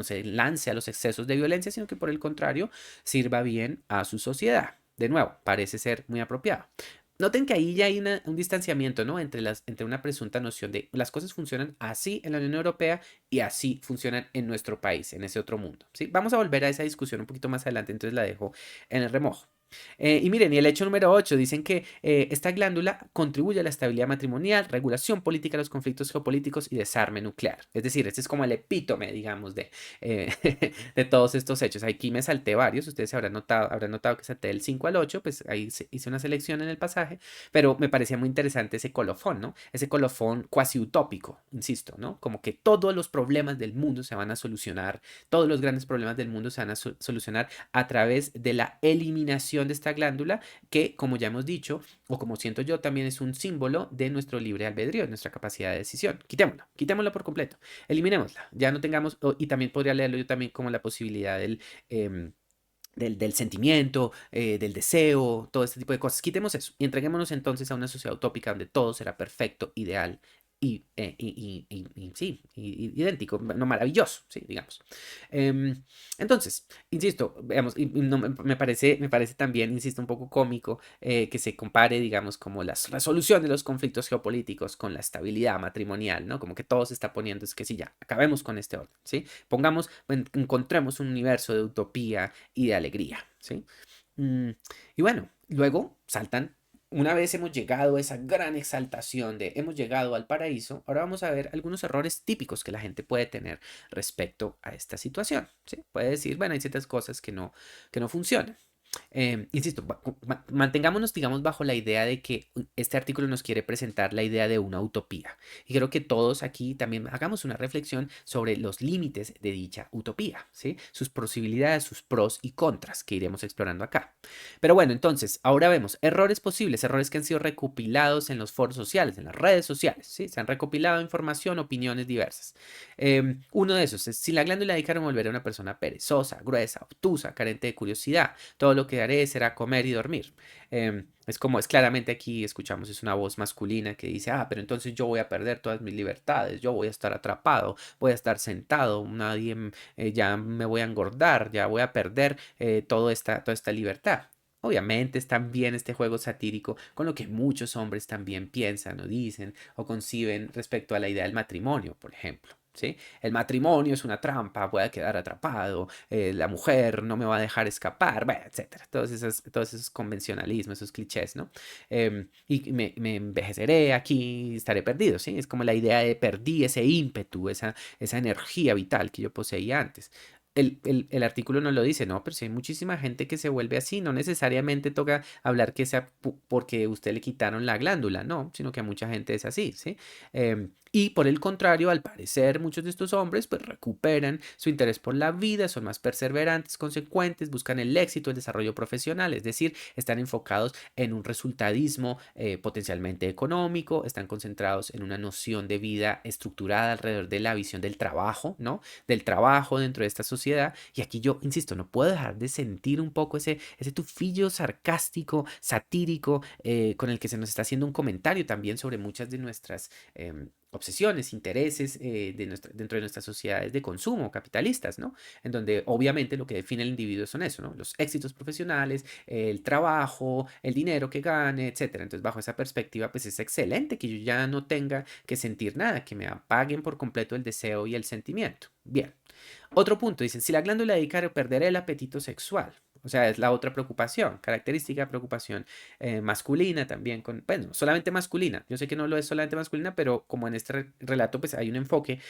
se lance a los excesos de violencia, sino que por el contrario sirva bien a su sociedad. De nuevo, parece ser muy apropiado. Noten que ahí ya hay un distanciamiento, ¿no? Entre una presunta noción de las cosas funcionan así en la Unión Europea y así funcionan en nuestro país, en ese otro mundo, ¿sí? Vamos a volver a esa discusión un poquito más adelante, entonces la dejo en el remojo. Y miren, y el hecho número 8 dicen que esta glándula contribuye a la estabilidad matrimonial, regulación política de los conflictos geopolíticos y desarme nuclear. Es decir, este es como el epítome, digamos, eh, de todos estos hechos. Aquí me salté varios, ustedes habrán notado que salté del 5 al 8, pues ahí hice una selección en el pasaje, pero me parecía muy interesante ese colofón, ¿no? Ese colofón cuasi utópico, insisto, ¿no? Como que todos los problemas del mundo se van a solucionar, todos los grandes problemas del mundo se van a solucionar a través de la eliminación de esta glándula que, como ya hemos dicho, o como siento yo, también es un símbolo de nuestro libre albedrío, de nuestra capacidad de decisión. Quitémosla por completo, eliminémosla, ya no tengamos, y también podría leerlo yo también como la posibilidad em, del sentimiento, del deseo, todo este tipo de cosas. Quitemos eso y entreguémonos entonces a una sociedad utópica donde todo será perfecto, ideal sí, idéntico, no maravilloso, sí, digamos. Em, entonces, insisto, veamos, y no, me parece también, insisto, un poco cómico que se compare, digamos, como la resolución de los conflictos geopolíticos con la estabilidad matrimonial, ¿no? Como que todo se está poniendo, es que sí, ya, acabemos con este orden, ¿sí? Encontremos un universo de utopía y de alegría, ¿sí? Mm, y bueno, luego saltan, una vez hemos llegado a esa gran exaltación de hemos llegado al paraíso, ahora vamos a ver algunos errores típicos que la gente puede tener respecto a esta situación, ¿sí? Puede decir, bueno, hay ciertas cosas que no funcionan. Insisto, mantengámonos, digamos, bajo la idea de que este artículo nos quiere presentar la idea de una utopía. Y creo que todos aquí también hagamos una reflexión sobre los límites de dicha utopía, ¿sí? Sus posibilidades, sus pros y contras que iremos explorando acá. Pero bueno, entonces, ahora vemos errores posibles, errores que han sido recopilados en los foros sociales, en las redes sociales, ¿sí? Se han recopilado información, opiniones diversas. Uno de esos es, si la glándula de me volverá una persona perezosa, gruesa, obtusa, carente de curiosidad, todo lo que haré será comer y dormir. Es como es claramente aquí escuchamos, es una voz masculina que dice, pero entonces yo voy a perder todas mis libertades, yo voy a estar atrapado, voy a estar sentado, nadie, ya me voy a engordar, ya voy a perder toda esta libertad. Obviamente es también este juego satírico con lo que muchos hombres también piensan o dicen o conciben respecto a la idea del matrimonio, por ejemplo. ¿Sí? El matrimonio es una trampa, voy a quedar atrapado, la mujer no me va a dejar escapar, bueno, etcétera. Todos esos convencionalismos, esos clichés, ¿no? Y me envejeceré aquí, estaré perdido, ¿sí? Es como la idea de perdí ese ímpetu, esa energía vital que yo poseía antes. El artículo no lo dice, no, pero si hay muchísima gente que se vuelve así, no necesariamente toca hablar que sea porque usted le quitaron la glándula, no, sino que a mucha gente es así, ¿sí? Y por el contrario, al parecer, muchos de estos hombres pues recuperan su interés por la vida, son más perseverantes, consecuentes, buscan el éxito, el desarrollo profesional, es decir, están enfocados en un resultadismo potencialmente económico, están concentrados en una noción de vida estructurada alrededor de la visión del trabajo, ¿no? Del trabajo dentro de esta sociedad. Y aquí yo, insisto, no puedo dejar de sentir un poco ese tufillo sarcástico, satírico, con el que se nos está haciendo un comentario también sobre muchas de nuestras obsesiones, intereses dentro de nuestras sociedades de consumo capitalistas, ¿no? En donde obviamente lo que define el individuo son eso, ¿no? Los éxitos profesionales, el trabajo, el dinero que gane, etcétera. Entonces, bajo esa perspectiva, pues es excelente que yo ya no tenga que sentir nada, que me apaguen por completo el deseo y el sentimiento. Bien. Otro punto, dicen, si la glándula de Ícaro perderá el apetito sexual. O sea, es la otra preocupación, característica preocupación masculina también, bueno, solamente masculina. Yo sé que no lo es solamente masculina, pero como en este relato pues hay un enfoque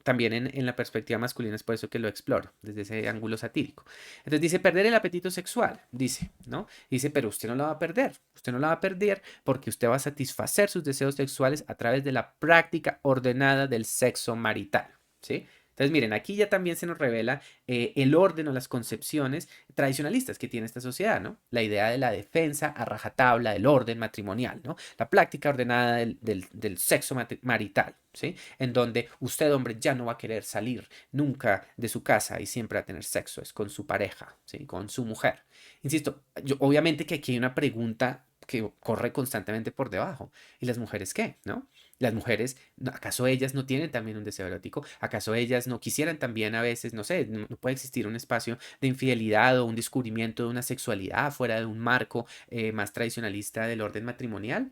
también en la perspectiva masculina, es por eso que lo exploro, desde ese ángulo satírico. Entonces dice, perder el apetito sexual, dice, ¿no? Dice, pero usted no la va a perder, usted no la va a perder porque usted va a satisfacer sus deseos sexuales a través de la práctica ordenada del sexo marital, ¿sí? Entonces, miren, aquí ya también se nos revela el orden o las concepciones tradicionalistas que tiene esta sociedad, ¿no? La idea de la defensa a rajatabla del orden matrimonial, ¿no? La práctica ordenada del sexo marital, ¿sí? En donde usted, hombre, ya no va a querer salir nunca de su casa y siempre va a tener sexo, es con su pareja, ¿sí? Con su mujer. Insisto, obviamente que aquí hay una pregunta que corre constantemente por debajo. ¿Y las mujeres qué? ¿No? Las mujeres, ¿acaso ellas no tienen también un deseo erótico? ¿Acaso ellas no quisieran también a veces, no sé, no puede existir un espacio de infidelidad o un descubrimiento de una sexualidad fuera de un marco más tradicionalista del orden matrimonial?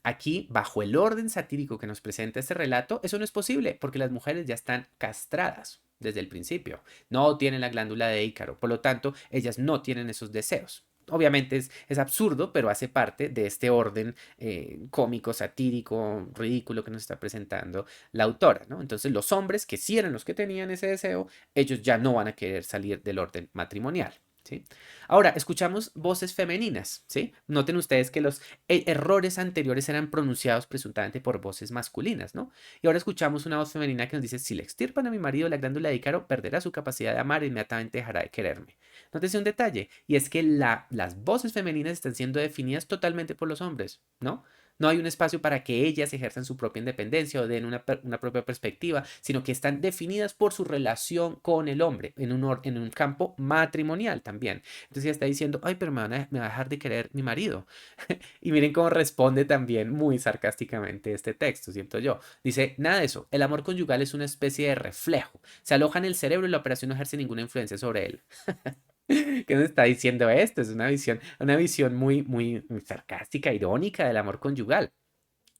Aquí, bajo el orden satírico que nos presenta este relato, eso no es posible porque las mujeres ya están castradas desde el principio. No tienen la glándula de Ícaro, por lo tanto, ellas no tienen esos deseos. Obviamente es absurdo, pero hace parte de este orden cómico, satírico, ridículo que nos está presentando la autora, ¿no? Entonces, los hombres que sí eran los que tenían ese deseo, ellos ya no van a querer salir del orden matrimonial. ¿Sí? Ahora, escuchamos voces femeninas, ¿sí? Noten ustedes que los errores anteriores eran pronunciados presuntamente por voces masculinas, ¿no? Y ahora escuchamos una voz femenina que nos dice, si le extirpan a mi marido la glándula de Ícaro, perderá su capacidad de amar e inmediatamente dejará de quererme. Nótese un detalle, y es que las voces femeninas están siendo definidas totalmente por los hombres, ¿no? No hay un espacio para que ellas ejerzan su propia independencia o den una propia perspectiva, sino que están definidas por su relación con el hombre en un campo matrimonial también. Entonces ella está diciendo, ay, pero me va a dejar de querer mi marido. Y miren cómo responde también muy sarcásticamente este texto, siento yo. Dice, nada de eso, el amor conyugal es una especie de reflejo. Se aloja en el cerebro y la operación no ejerce ninguna influencia sobre él. ¿Qué nos está diciendo esto? Es una visión muy sarcástica, irónica del amor conyugal.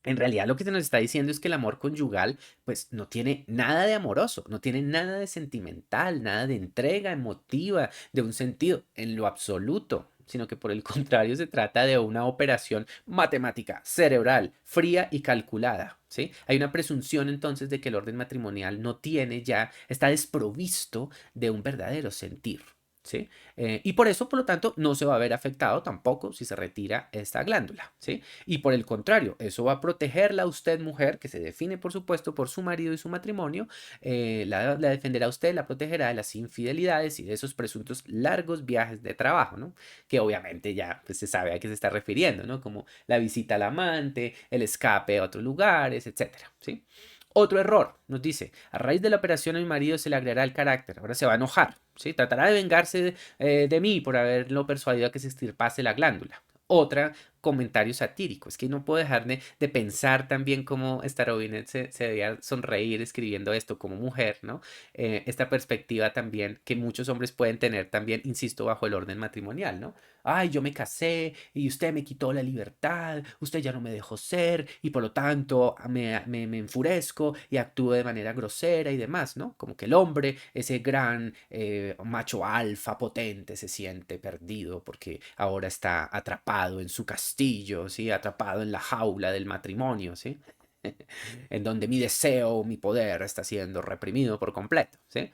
En realidad lo que se nos está diciendo es que el amor conyugal pues no tiene nada de amoroso, no tiene nada de sentimental, nada de entrega emotiva, de un sentido en lo absoluto, sino que por el contrario se trata de una operación matemática, cerebral, fría y calculada, ¿sí? Hay una presunción entonces de que el orden matrimonial no tiene ya, está desprovisto de un verdadero sentir. ¿Sí? Y por eso, por lo tanto, no se va a ver afectado tampoco si se retira esta glándula, ¿sí? Y por el contrario, eso va a protegerla a usted, mujer, que se define, por supuesto, por su marido y su matrimonio, la defenderá a usted, la protegerá de las infidelidades y de esos presuntos largos viajes de trabajo, ¿no? Que obviamente ya pues, se sabe a qué se está refiriendo, ¿no? Como la visita al amante, el escape a otros lugares, etcétera, ¿sí? Otro error, nos dice, a raíz de la operación a mi marido se le agregará el carácter, ahora se va a enojar, ¿sí? Tratará de vengarse de mí por haberlo persuadido a que se extirpase la glándula. Otra comentario satírico, es que no puedo dejar de pensar también cómo esta Robinet se debía sonreír escribiendo esto como mujer, ¿no? Esta perspectiva también que muchos hombres pueden tener también, insisto, bajo el orden matrimonial, ¿no? Ay, yo me casé y usted me quitó la libertad, usted ya no me dejó ser y por lo tanto me enfurezco y actúo de manera grosera y demás, ¿no? Como que el hombre, ese gran macho alfa potente, se siente perdido porque ahora está atrapado en su castillo, ¿sí? Atrapado en la jaula del matrimonio, ¿sí? En donde mi deseo, mi poder está siendo reprimido por completo, ¿sí?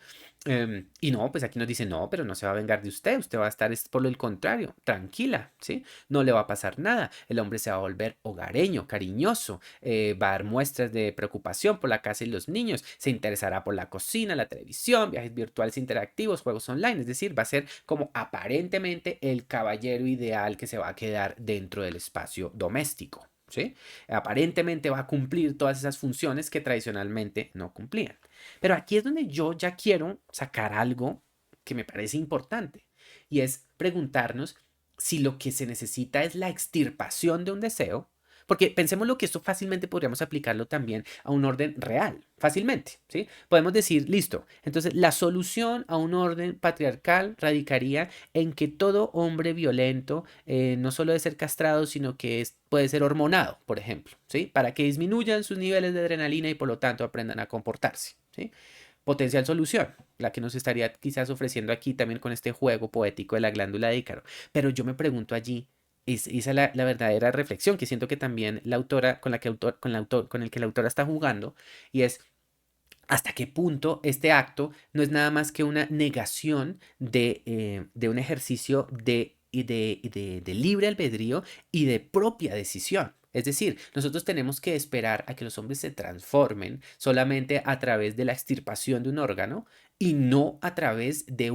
Y no, pues aquí nos dice, no, pero no se va a vengar de usted va a estar es por el contrario, tranquila, ¿sí? No le va a pasar nada, el hombre se va a volver hogareño, cariñoso, va a dar muestras de preocupación por la casa y los niños, se interesará por la cocina, la televisión, viajes virtuales interactivos, juegos online, es decir, va a ser como aparentemente el caballero ideal que se va a quedar dentro del espacio doméstico, ¿sí? Aparentemente va a cumplir todas esas funciones que tradicionalmente no cumplían. Pero aquí es donde yo ya quiero sacar algo que me parece importante y es preguntarnos si lo que se necesita es la extirpación de un deseo, porque pensemos lo que esto fácilmente podríamos aplicarlo también a un orden real, fácilmente, ¿sí? Podemos decir, listo, entonces la solución a un orden patriarcal radicaría en que todo hombre violento no solo debe ser castrado, sino que puede ser hormonado, por ejemplo, ¿sí? Para que disminuyan sus niveles de adrenalina y por lo tanto aprendan a comportarse, ¿sí? Potencial solución, la que nos estaría quizás ofreciendo aquí también con este juego poético de la glándula de Ícaro. Pero yo me pregunto allí, esa es la verdadera reflexión que siento que también la autora, con el que la autora está jugando, y es hasta qué punto este acto no es nada más que una negación de un ejercicio de libre albedrío y de propia decisión. Es decir, nosotros tenemos que esperar a que los hombres se transformen solamente a través de la extirpación de un órgano y no a través de,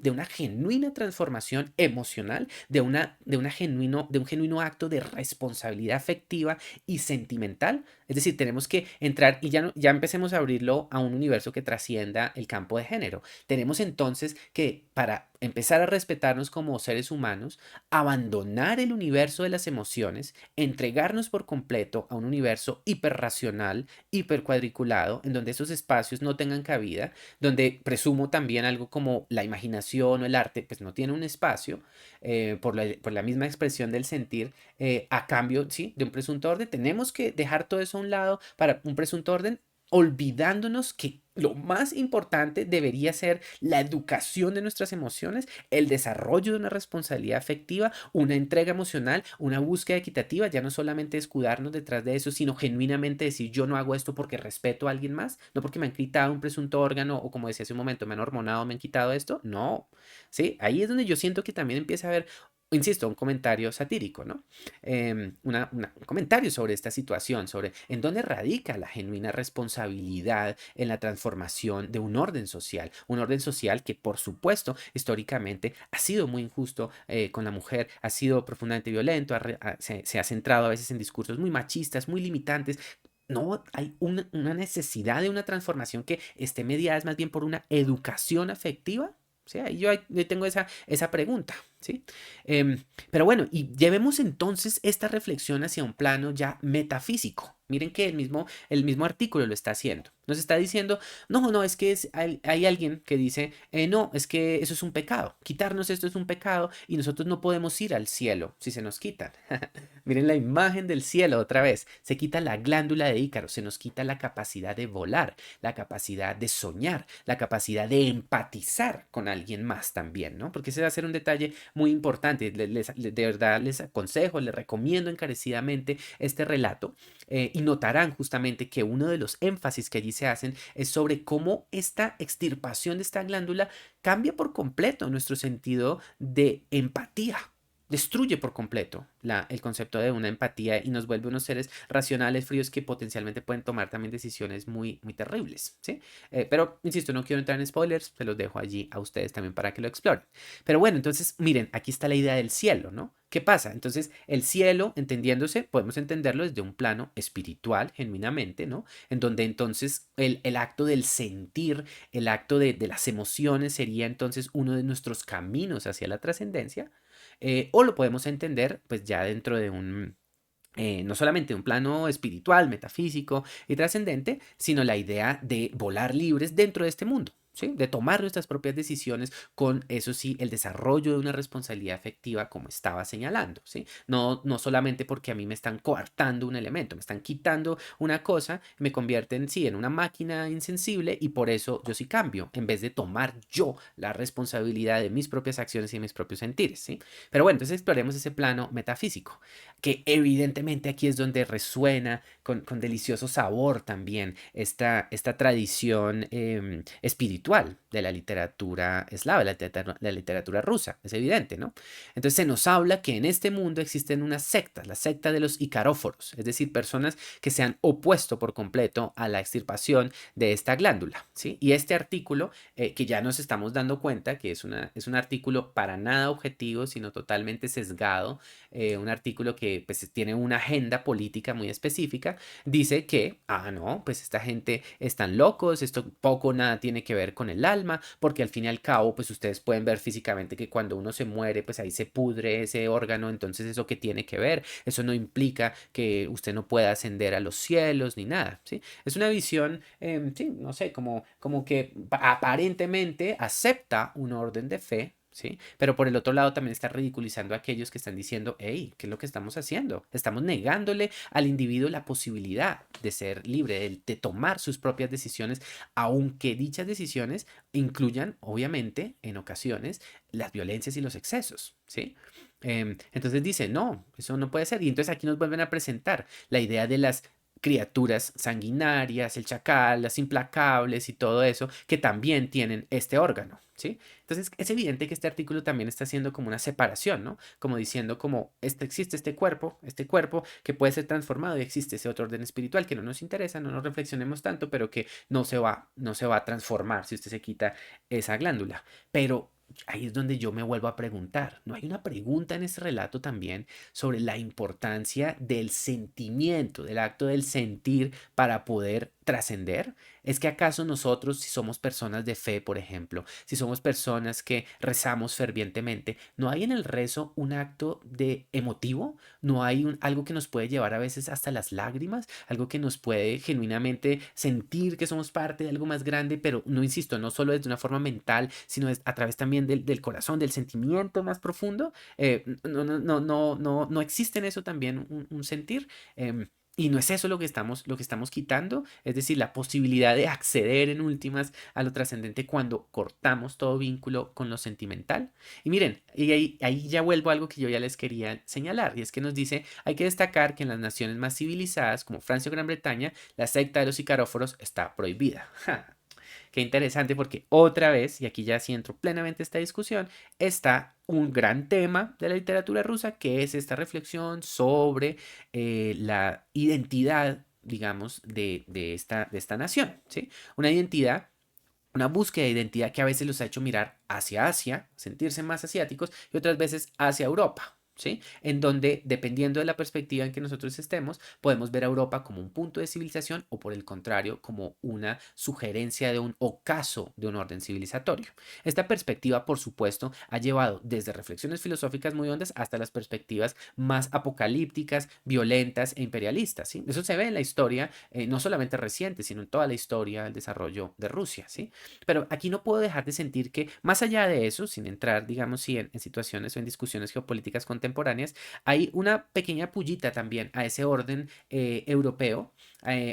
de una genuina transformación emocional, de un genuino acto de responsabilidad afectiva y sentimental. Es decir, tenemos que entrar y ya empecemos a abrirlo a un universo que trascienda el campo de género. Tenemos entonces que, para empezar a respetarnos como seres humanos, abandonar el universo de las emociones, entregarnos por completo a un universo hiperracional, hipercuadriculado, en donde esos espacios no tengan cabida, donde presumo también algo como la imaginación o el arte, pues no tiene un espacio por la misma expresión del sentir, a cambio, sí, de un presunto orden. Tenemos que dejar todo eso a un lado para un presunto orden, olvidándonos que lo más importante debería ser la educación de nuestras emociones, el desarrollo de una responsabilidad afectiva, una entrega emocional, una búsqueda equitativa, ya no solamente escudarnos detrás de eso, sino genuinamente decir yo no hago esto porque respeto a alguien más, no porque me han quitado un presunto órgano o como decía hace un momento, me han hormonado, me han quitado esto, no, ¿sí? Ahí es donde yo siento que también empieza a haber, insisto, un comentario satírico, ¿no? Un comentario sobre esta situación, sobre en dónde radica la genuina responsabilidad en la transformación de un orden social que por supuesto históricamente ha sido muy injusto con la mujer, ha sido profundamente violento, se ha centrado a veces en discursos muy machistas, muy limitantes. No, hay una necesidad de una transformación que esté mediada más bien por una educación afectiva. Sí, ahí yo ahí tengo esa pregunta, ¿sí? Em, pero bueno, y llevemos entonces esta reflexión hacia un plano ya metafísico. Miren que el mismo artículo lo está haciendo. Nos está diciendo, no, no, es que hay alguien que dice, no, es que eso es un pecado. Quitarnos esto es un pecado y nosotros no podemos ir al cielo si se nos quitan. Miren la imagen del cielo otra vez. Se quita la glándula de Ícaro, se nos quita la capacidad de volar, la capacidad de soñar, la capacidad de empatizar con alguien más también, ¿no? Porque ese va a ser un detalle muy importante. De verdad les aconsejo, les recomiendo encarecidamente este relato y notarán justamente que uno de los énfasis que allí se hacen es sobre cómo esta extirpación de esta glándula cambia por completo nuestro sentido de empatía. Destruye por completo el concepto de una empatía y nos vuelve unos seres racionales, fríos, que potencialmente pueden tomar también decisiones muy, muy terribles, ¿sí? Pero, insisto, no quiero entrar en spoilers, se los dejo allí a ustedes también para que lo exploren. Pero bueno, entonces, miren, aquí está la idea del cielo, ¿no? ¿Qué pasa? Entonces, el cielo, entendiéndose, podemos entenderlo desde un plano espiritual, genuinamente, ¿no? En donde entonces el acto del sentir, el acto de las emociones sería entonces uno de nuestros caminos hacia la trascendencia, o lo podemos entender pues ya dentro de no solamente un plano espiritual, metafísico y trascendente, sino la idea de volar libres dentro de este mundo, ¿sí? De tomar nuestras propias decisiones con, eso sí, el desarrollo de una responsabilidad afectiva como estaba señalando, ¿sí? No, no solamente porque a mí me están coartando un elemento, me están quitando una cosa, me convierten, sí, en una máquina insensible y por eso yo sí cambio, en vez de tomar yo la responsabilidad de mis propias acciones y mis propios sentires, ¿sí? Pero bueno, entonces exploremos ese plano metafísico que evidentemente aquí es donde resuena con delicioso sabor también esta tradición espiritual de la literatura eslava, la literatura rusa, es evidente, ¿no? Entonces se nos habla que en este mundo existen unas sectas, la secta de los icaróforos, es decir, personas que se han opuesto por completo a la extirpación de esta glándula, ¿sí? Y este artículo, que ya nos estamos dando cuenta que es un artículo para nada objetivo, sino totalmente sesgado, un artículo que pues tiene una agenda política muy específica, dice que, no, pues esta gente están locos, esto poco o nada tiene que ver con el alma, porque al fin y al cabo, pues ustedes pueden ver físicamente que cuando uno se muere, pues ahí se pudre ese órgano, entonces eso qué tiene que ver, eso no implica que usted no pueda ascender a los cielos ni nada, ¿sí? Es una visión, sí, no sé, como que aparentemente acepta un orden de fe, ¿sí? Pero por el otro lado también está ridiculizando a aquellos que están diciendo, hey, ¿qué es lo que estamos haciendo? Estamos negándole al individuo la posibilidad de ser libre, de tomar sus propias decisiones, aunque dichas decisiones incluyan, obviamente, en ocasiones, las violencias y los excesos, ¿sí? Entonces dice, no, eso no puede ser. Y entonces aquí nos vuelven a presentar la idea de las criaturas sanguinarias, el chacal, las implacables y todo eso, que también tienen este órgano, ¿sí? Entonces es evidente que este artículo también está haciendo como una separación, ¿no? Como diciendo como existe este cuerpo que puede ser transformado y existe ese otro orden espiritual que no nos interesa, no nos reflexionemos tanto, pero que no se va a transformar si usted se quita esa glándula. Pero ahí es donde yo me vuelvo a preguntar, ¿no hay una pregunta en este relato también sobre la importancia del sentimiento, del acto del sentir para poder trascender? ¿Es que acaso nosotros, si somos personas de fe, por ejemplo, si somos personas que rezamos fervientemente, no hay en el rezo un acto de emotivo? ¿No hay algo que nos puede llevar a veces hasta las lágrimas? Algo que nos puede genuinamente sentir que somos parte de algo más grande, pero no insisto, no solo desde una forma mental, sino a través también del corazón, del sentimiento más profundo. No existe en eso también un sentir. Y no es eso lo que estamos quitando, es decir, la posibilidad de acceder en últimas a lo trascendente cuando cortamos todo vínculo con lo sentimental. Y miren, y ahí ya vuelvo a algo que yo ya les quería señalar, y es que nos dice, hay que destacar que en las naciones más civilizadas, como Francia o Gran Bretaña, la secta de los sicaróforos está prohibida. Ja, qué interesante porque otra vez, y aquí ya sí entro plenamente a esta discusión, está un gran tema de la literatura rusa, que es esta reflexión sobre la identidad, digamos, de esta nación, ¿sí? Una identidad, una búsqueda de identidad que a veces los ha hecho mirar hacia Asia, sentirse más asiáticos, y otras veces hacia Europa, ¿sí? En donde, dependiendo de la perspectiva en que nosotros estemos, podemos ver a Europa como un punto de civilización o, por el contrario, como una sugerencia de un ocaso de un orden civilizatorio. Esta perspectiva, por supuesto, ha llevado desde reflexiones filosóficas muy hondas hasta las perspectivas más apocalípticas, violentas e imperialistas, ¿sí? Eso se ve en la historia, no solamente reciente, sino en toda la historia del desarrollo de Rusia, ¿sí? Pero aquí no puedo dejar de sentir que, más allá de eso, sin entrar, digamos, sí, en situaciones o en discusiones geopolíticas contemporáneas, hay una pequeña pullita también a ese orden europeo,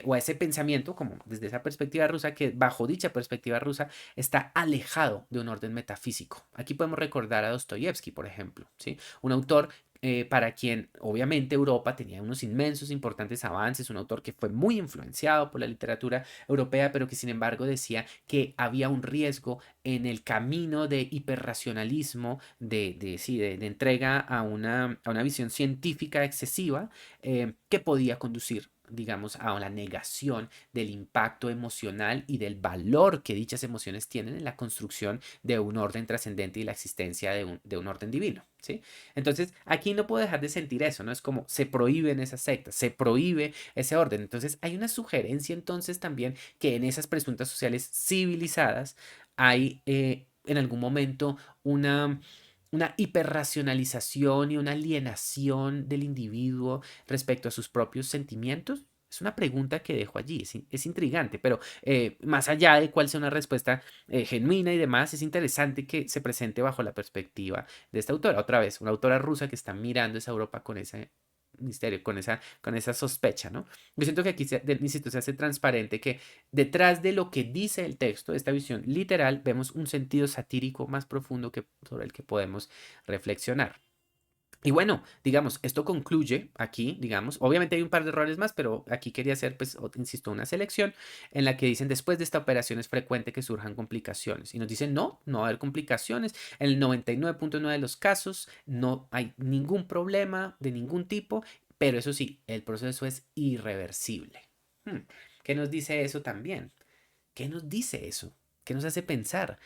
o a ese pensamiento, como desde esa perspectiva rusa, que bajo dicha perspectiva rusa está alejado de un orden metafísico. Aquí podemos recordar a Dostoyevsky, por ejemplo, ¿sí? Un autor para quien obviamente Europa tenía unos inmensos, importantes avances, un autor que fue muy influenciado por la literatura europea, pero que sin embargo decía que había un riesgo en el camino de hiperracionalismo, sí, de entrega a una visión científica excesiva, que podía conducir, digamos, a la negación del impacto emocional y del valor que dichas emociones tienen en la construcción de un orden trascendente y la existencia de un orden divino, ¿sí? Entonces, aquí no puedo dejar de sentir eso, ¿no? Es como se prohíben esas sectas, se prohíbe ese orden. Entonces, hay una sugerencia entonces también que en esas presuntas sociales civilizadas hay en algún momento una hiperracionalización y una alienación del individuo respecto a sus propios sentimientos. Es una pregunta que dejo allí, es intrigante, pero más allá de cuál sea una respuesta genuina y demás, es interesante que se presente bajo la perspectiva de esta autora. Otra vez, una autora rusa que está mirando esa Europa con ese misterio, con esa sospecha, ¿no? Yo siento que aquí, insisto, se hace transparente que detrás de lo que dice el texto, esta visión literal, vemos un sentido satírico más profundo sobre el que podemos reflexionar. Y bueno, digamos, esto concluye aquí, digamos, obviamente hay un par de errores más, pero aquí quería hacer, pues, insisto, una selección en la que dicen, después de esta operación es frecuente que surjan complicaciones. Y nos dicen, no, no va a haber complicaciones. En el 99.9 de los casos no hay ningún problema de ningún tipo, pero eso sí, el proceso es irreversible. Hmm, ¿Qué nos dice eso también? ¿Qué nos dice eso? ¿Qué nos hace pensar?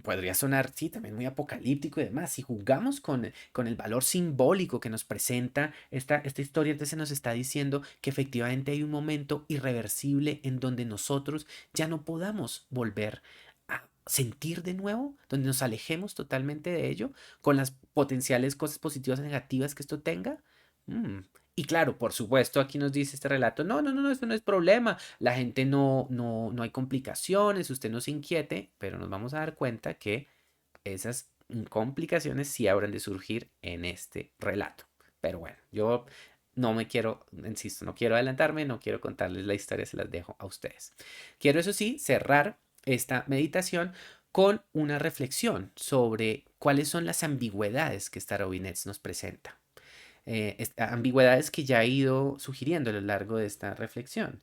Podría sonar, sí, también muy apocalíptico y demás. Si jugamos con el valor simbólico que nos presenta esta historia, entonces se nos está diciendo que efectivamente hay un momento irreversible en donde nosotros ya no podamos volver a sentir de nuevo, donde nos alejemos totalmente de ello, con las potenciales cosas positivas o negativas que esto tenga. Mm. Y claro, por supuesto, aquí nos dice este relato, no, no, no, no, esto no es problema, la gente no hay complicaciones, usted no se inquiete, pero nos vamos a dar cuenta que esas complicaciones sí habrán de surgir en este relato. Pero bueno, yo no me quiero, insisto, no quiero adelantarme, no quiero contarles la historia, se las dejo a ustedes. Quiero, eso sí, cerrar esta meditación con una reflexión sobre cuáles son las ambigüedades que esta Robinets nos presenta. ambigüedades que ya he ido sugiriendo a lo largo de esta reflexión.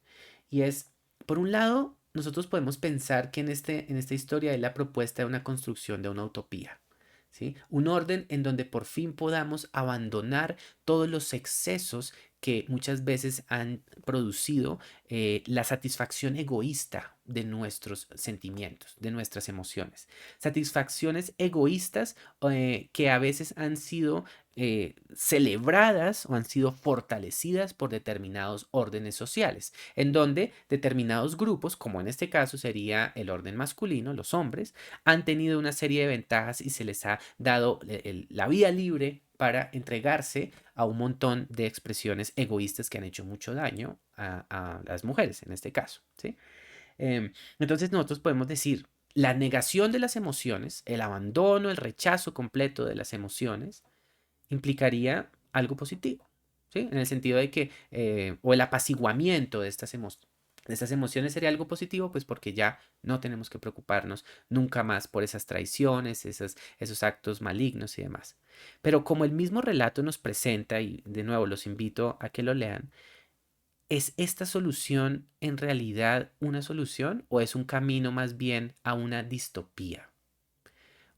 Y es, por un lado, nosotros podemos pensar que en esta historia es la propuesta de una construcción de una utopía. ¿Sí? Un orden en donde por fin podamos abandonar todos los excesos que muchas veces han producido la satisfacción egoísta de nuestros sentimientos, de nuestras emociones. Satisfacciones egoístas que a veces han sido celebradas o han sido fortalecidas por determinados órdenes sociales, en donde determinados grupos, como en este caso sería el orden masculino, los hombres, han tenido una serie de ventajas y se les ha dado la vía libre para entregarse a un montón de expresiones egoístas que han hecho mucho daño a las mujeres, en este caso, ¿sí? Entonces nosotros podemos decir, la negación de las emociones, el abandono, el rechazo completo de las emociones, implicaría algo positivo, ¿sí? En el sentido de que, o el apaciguamiento de estas emociones sería algo positivo, pues porque ya no tenemos que preocuparnos nunca más por esas traiciones, esos actos malignos y demás. Pero como el mismo relato nos presenta, y de nuevo los invito a que lo lean, ¿es esta solución en realidad una solución o es un camino más bien a una distopía?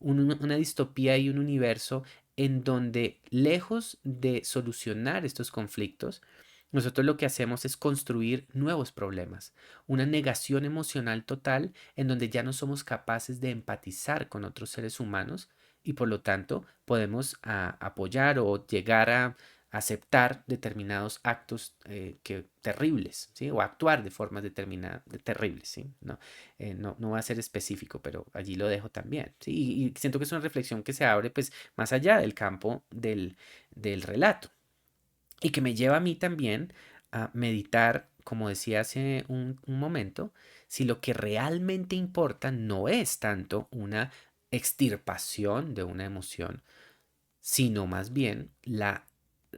Una distopía y un universo en donde, lejos de solucionar estos conflictos, nosotros lo que hacemos es construir nuevos problemas, una negación emocional total en donde ya no somos capaces de empatizar con otros seres humanos y por lo tanto podemos apoyar o llegar a aceptar determinados actos terribles, ¿sí? O actuar de formas determinadas, terribles, ¿sí? No va a ser específico, pero allí lo dejo también, ¿sí? Y siento que es una reflexión que se abre pues más allá del campo del relato y que me lleva a mí también a meditar, como decía hace un momento, si lo que realmente importa no es tanto una extirpación de una emoción, sino más bien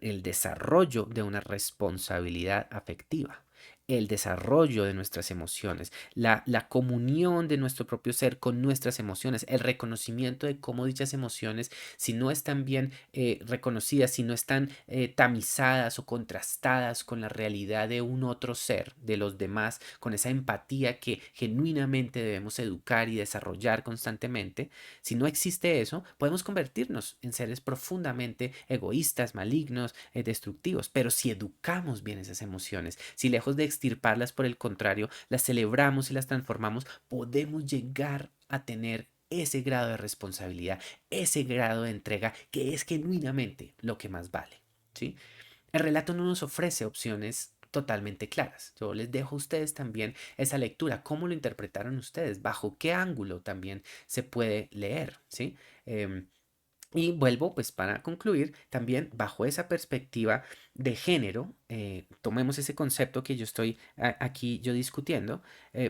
el desarrollo de una responsabilidad afectiva, el desarrollo de nuestras emociones, la comunión de nuestro propio ser con nuestras emociones, el reconocimiento de cómo dichas emociones, si no están bien reconocidas, si no están tamizadas o contrastadas con la realidad de un otro ser, de los demás, con esa empatía que genuinamente debemos educar y desarrollar constantemente, si no existe eso, podemos convertirnos en seres profundamente egoístas, malignos, destructivos. Pero si educamos bien esas emociones, si lejos de extirparlas, por el contrario, las celebramos y las transformamos, podemos llegar a tener ese grado de responsabilidad, ese grado de entrega que es genuinamente lo que más vale, ¿sí? El relato no nos ofrece opciones totalmente claras. Yo les dejo a ustedes también esa lectura. ¿Cómo lo interpretaron ustedes? ¿Bajo qué ángulo también se puede leer? ¿Sí? Em, y vuelvo, pues para concluir, también bajo esa perspectiva de género, tomemos ese concepto que yo estoy aquí yo discutiendo,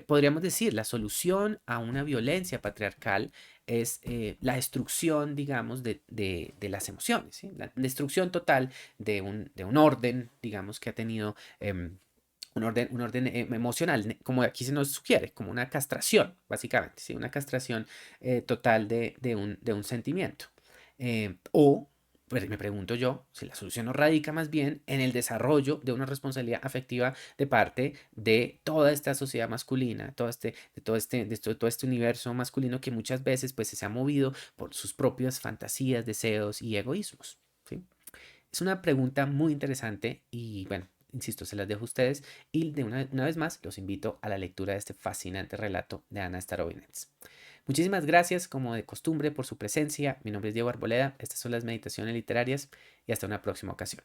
podríamos decir, la solución a una violencia patriarcal es la destrucción, digamos, de las emociones, ¿sí? La destrucción total de un orden, digamos, que ha tenido un orden emocional, como aquí se nos sugiere, como una castración, básicamente, ¿sí? Una castración total de un sentimiento. O, pues me pregunto yo, si la solución no radica más bien en el desarrollo de una responsabilidad afectiva de parte de toda esta sociedad masculina, todo este universo masculino que muchas veces pues se ha movido por sus propias fantasías, deseos y egoísmos, ¿sí? Es una pregunta muy interesante y bueno, insisto, se las dejo a ustedes y una vez más los invito a la lectura de este fascinante relato de Ana Starovitz. Muchísimas gracias, como de costumbre, por su presencia. Mi nombre es Diego Arboleda, estas son las meditaciones literarias y hasta una próxima ocasión.